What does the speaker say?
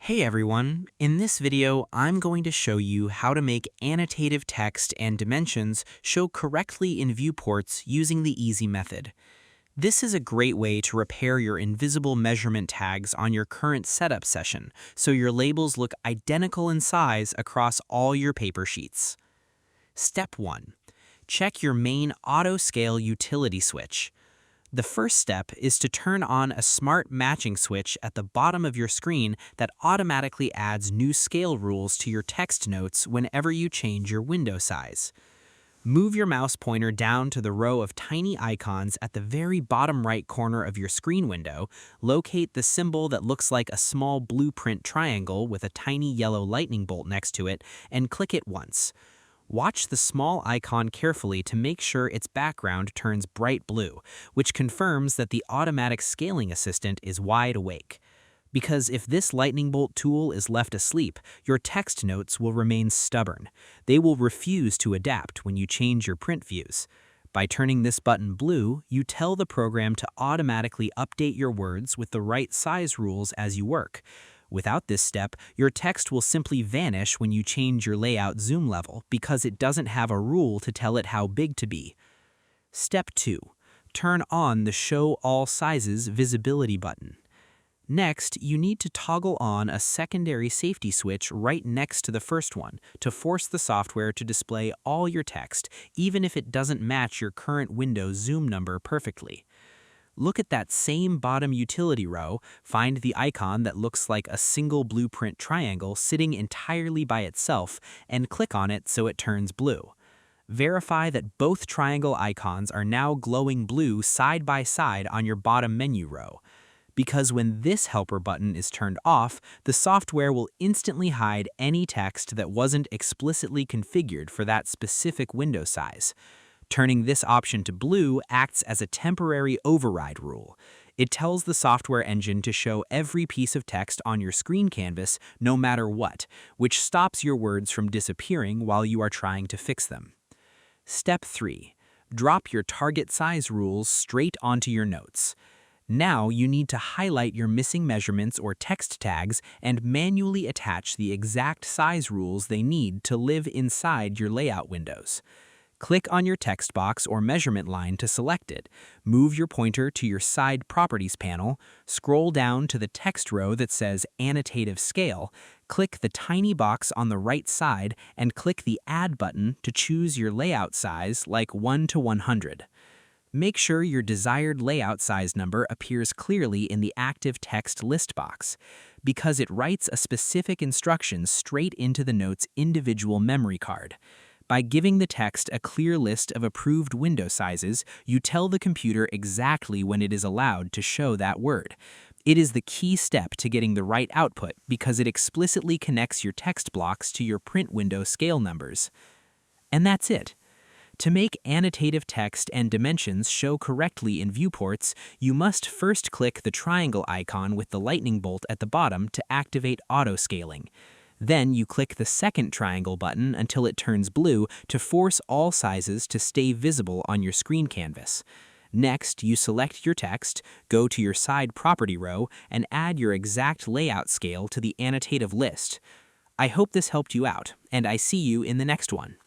Hey everyone, in this video I'm going to show you how to make annotative text and dimensions show correctly in viewports using the easy method. This is a great way to repair your invisible measurement tags on your current setup session so your labels look identical in size across all your paper sheets. Step 1. Check your main auto scale utility switch. The first step is to turn on a smart matching switch at the bottom of your screen that automatically adds new scale rules to your text notes whenever you change your window size. Move your mouse pointer down to the row of tiny icons at the very bottom right corner of your screen window, locate the symbol that looks like a small blueprint triangle with a tiny yellow lightning bolt next to it, and click it once. Watch the small icon carefully to make sure its background turns bright blue, which confirms that the automatic scaling assistant is wide awake. Because if this lightning bolt tool is left asleep, your text notes will remain stubborn. They will refuse to adapt when you change your print views. By turning this button blue, you tell the program to automatically update your words with the right size rules as you work. Without this step, your text will simply vanish when you change your layout zoom level because it doesn't have a rule to tell it how big to be. Step 2. Turn on the Show All Sizes visibility button. Next, you need to toggle on a secondary safety switch right next to the first one to force the software to display all your text, even if it doesn't match your current window zoom number perfectly. Look at that same bottom utility row, find the icon that looks like a single blueprint triangle sitting entirely by itself, and click on it so it turns blue. Verify that both triangle icons are now glowing blue side by side on your bottom menu row. Because when this helper button is turned off, the software will instantly hide any text that wasn't explicitly configured for that specific window size. Turning this option to blue acts as a temporary override rule. It tells the software engine to show every piece of text on your screen canvas no matter what, which stops your words from disappearing while you are trying to fix them. Step 3. Drop your target size rules straight onto your notes. Now you need to highlight your missing measurements or text tags and manually attach the exact size rules they need to live inside your layout windows. Click on your text box or measurement line to select it. Move your pointer to your side properties panel, scroll down to the text row that says Annotative Scale, click the tiny box on the right side, and click the Add button to choose your layout size like 1 to 100. Make sure your desired layout size number appears clearly in the active text list box, because it writes a specific instruction straight into the note's individual memory card. By giving the text a clear list of approved window sizes, you tell the computer exactly when it is allowed to show that word. It is the key step to getting the right output because it explicitly connects your text blocks to your print window scale numbers. And that's it. To make annotative text and dimensions show correctly in viewports, you must first click the triangle icon with the lightning bolt at the bottom to activate auto-scaling. Then you click the second triangle button until it turns blue to force all sizes to stay visible on your screen canvas. Next, you select your text, go to your side property row, and add your exact layout scale to the annotative list. I hope this helped you out, and I see you in the next one.